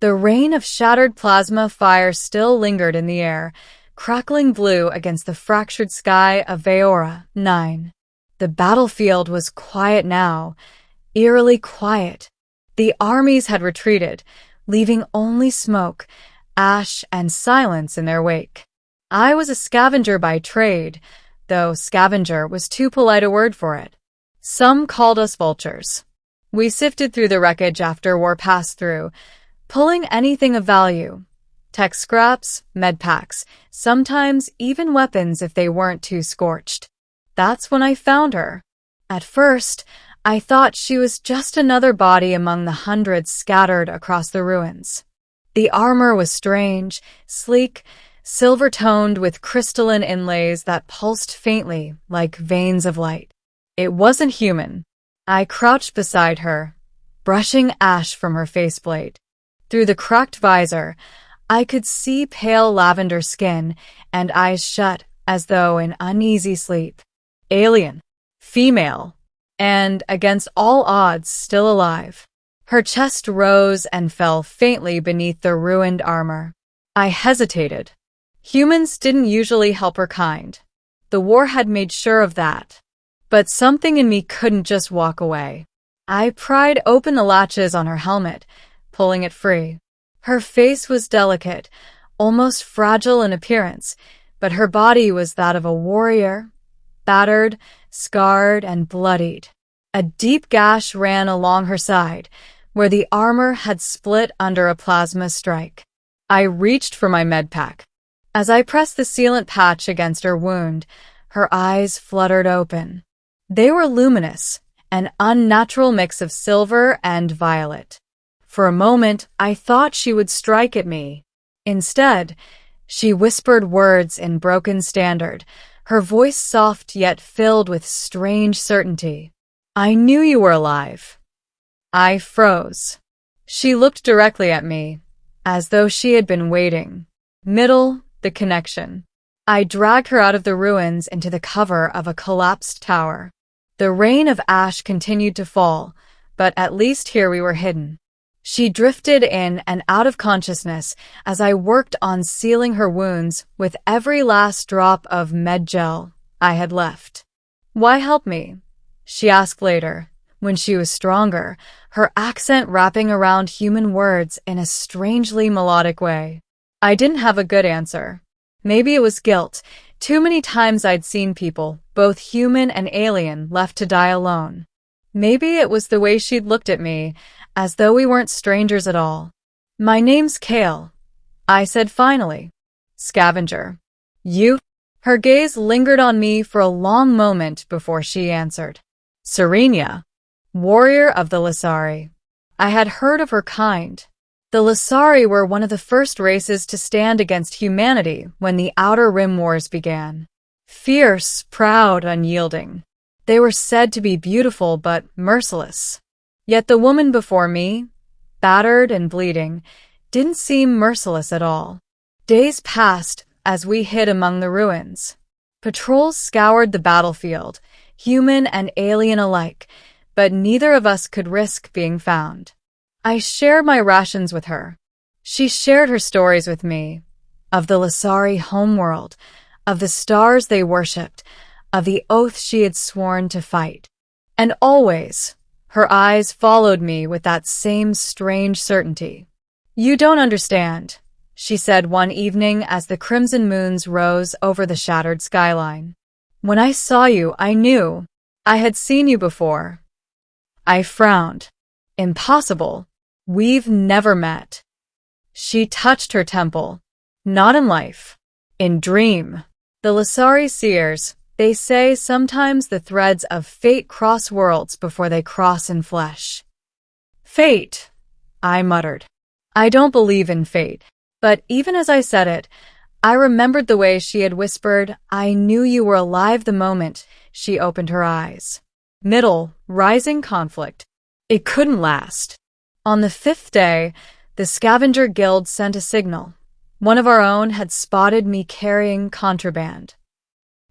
The rain of shattered plasma fire still lingered in the air, crackling blue against the fractured sky of Veora 9. The battlefield was quiet now, eerily quiet. The armies had retreated, leaving only smoke, ash, and silence in their wake. I was a scavenger by trade, though scavenger was too polite a word for it. Some called us vultures. We sifted through the wreckage after war passed through, pulling anything of value. Tech scraps, medpacks, sometimes even weapons if they weren't too scorched. That's when I found her. At first, I thought she was just another body among the hundreds scattered across the ruins. The armor was strange, sleek, silver-toned with crystalline inlays that pulsed faintly like veins of light. It wasn't human. I crouched beside her, brushing ash from her faceplate. Through the cracked visor, I could see pale lavender skin and eyes shut as though in uneasy sleep. Alien. Female. And, against all odds, still alive. Her chest rose and fell faintly beneath the ruined armor. I hesitated. Humans didn't usually help her kind. The war had made sure of that. But something in me couldn't just walk away. I pried open the latches on her helmet, pulling it free. Her face was delicate, almost fragile in appearance, but her body was that of a warrior, battered, scarred, and bloodied. A deep gash ran along her side, where the armor had split under a plasma strike. I reached for my medpack. As I pressed the sealant patch against her wound, her eyes fluttered open. They were luminous, an unnatural mix of silver and violet. For a moment, I thought she would strike at me. Instead, she whispered words in broken standard, her voice soft yet filled with strange certainty. "I knew you were alive." I froze. She looked directly at me, as though she had been waiting. The connection. I dragged her out of the ruins into the cover of a collapsed tower. The rain of ash continued to fall, but at least here we were hidden. She drifted in and out of consciousness as I worked on sealing her wounds with every last drop of med gel I had left. "Why help me?" she asked later, when she was stronger, her accent wrapping around human words in a strangely melodic way. I didn't have a good answer. Maybe it was guilt. Too many times I'd seen people, both human and alien, left to die alone. Maybe it was the way she'd looked at me, as though we weren't strangers at all. "My name's Kale," I said finally. "Scavenger." "You?" Her gaze lingered on me for a long moment before she answered. "Serenia, warrior of the Lasari." I had heard of her kind. The Lasari were one of the first races to stand against humanity when the Outer Rim Wars began. Fierce, proud, unyielding. They were said to be beautiful but merciless. Yet the woman before me, battered and bleeding, didn't seem merciless at all. Days passed as we hid among the ruins. Patrols scoured the battlefield, human and alien alike, but neither of us could risk being found. I shared my rations with her. She shared her stories with me, of the Lasari homeworld, of the stars they worshipped, of the oath she had sworn to fight. And always, her eyes followed me with that same strange certainty. "You don't understand," she said one evening as the crimson moons rose over the shattered skyline. "When I saw you, I knew. I had seen you before." I frowned. "Impossible. We've never met." She touched her temple. "Not in life. In dream." The Lasari seers, they say sometimes the threads of fate cross worlds before they cross in flesh. "Fate," I muttered. I don't believe in fate. But even as I said it, I remembered the way she had whispered, "I knew you were alive" the moment she opened her eyes. Rising conflict. It couldn't last. On the 5th day, the Scavenger Guild sent a signal. One of our own had spotted me carrying contraband.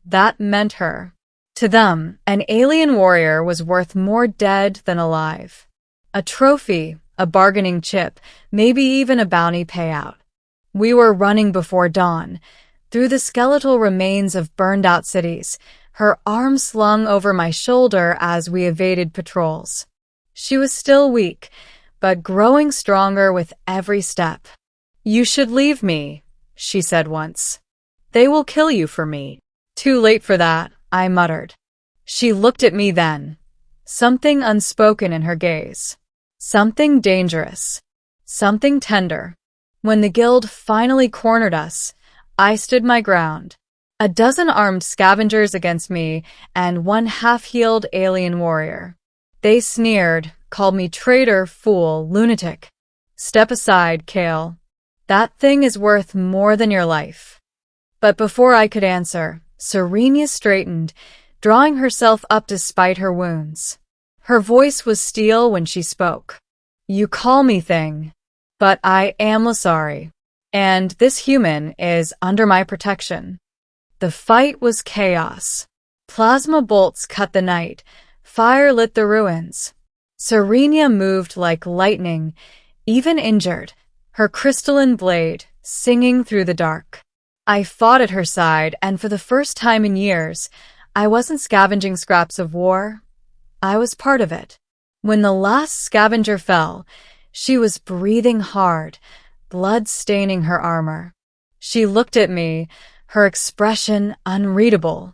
That meant her. To them, an alien warrior was worth more dead than alive. A trophy, a a bargaining chip, maybe even a bounty payout. We were running before dawn, through the skeletal remains of burned-out cities, her arm slung over my shoulder as we evaded patrols. She was still weak, but growing stronger with every step. "You should leave me," she said once. "They will kill you for me." "Too late for that," I muttered. She looked at me then, something unspoken in her gaze. Something dangerous. Something tender. When the guild finally cornered us, I stood my ground. A dozen armed scavengers against me, and one half-healed alien warrior. They sneered, called me traitor, fool, lunatic. "Step aside, Kale. That thing is worth more than your life." But before I could answer, Serenia straightened, drawing herself up despite her wounds. Her voice was steel when she spoke. "You call me Thing, but I am Lasari, and this human is under my protection." The fight was chaos. Plasma bolts cut the night, fire lit the ruins. Serenia moved like lightning, even injured, her crystalline blade singing through the dark. I fought at her side, and for the first time in years, I wasn't scavenging scraps of war. I was part of it. When the last scavenger fell, she was breathing hard, blood staining her armor. She looked at me, her expression unreadable.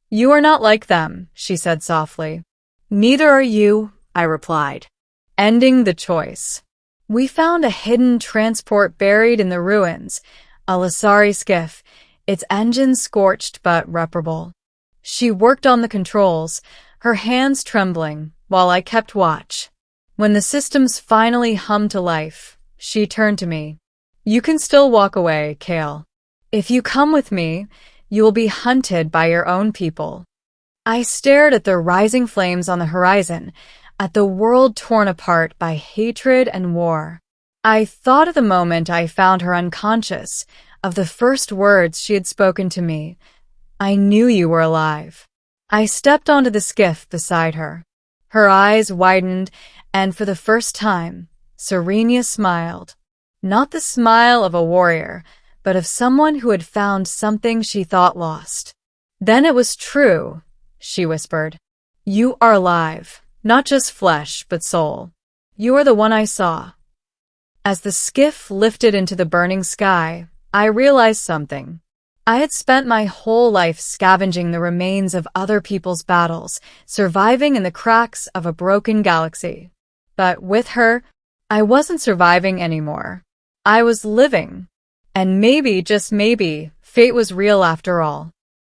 "You are not like them," she said softly. "Neither are you," I replied, ending the choice. We found a hidden transport buried in the ruins, a Lasari skiff, its engine scorched but reparable. She worked on the controls, her hands trembling, while I kept watch. When the systems finally hummed to life, she turned to me. "You can still walk away, Kale. If you come with me, you will be hunted by your own people." I stared at the rising flames on the horizon, at the world torn apart by hatred and war. I thought of the moment I found her unconscious, of the first words she had spoken to me. "I knew you were alive." I stepped onto the skiff beside her. Her eyes widened, and for the first time, Serenia smiled. Not the smile of a warrior, but of someone who had found something she thought lost. "Then it was true," she whispered. "You are alive, not just flesh, but soul. You are the one I saw." As the skiff lifted into the burning sky, I realized something. I had spent my whole life scavenging the remains of other people's battles, surviving in the cracks of a broken galaxy. But with her, I wasn't surviving anymore. I was living. And maybe, just maybe, fate was real after all.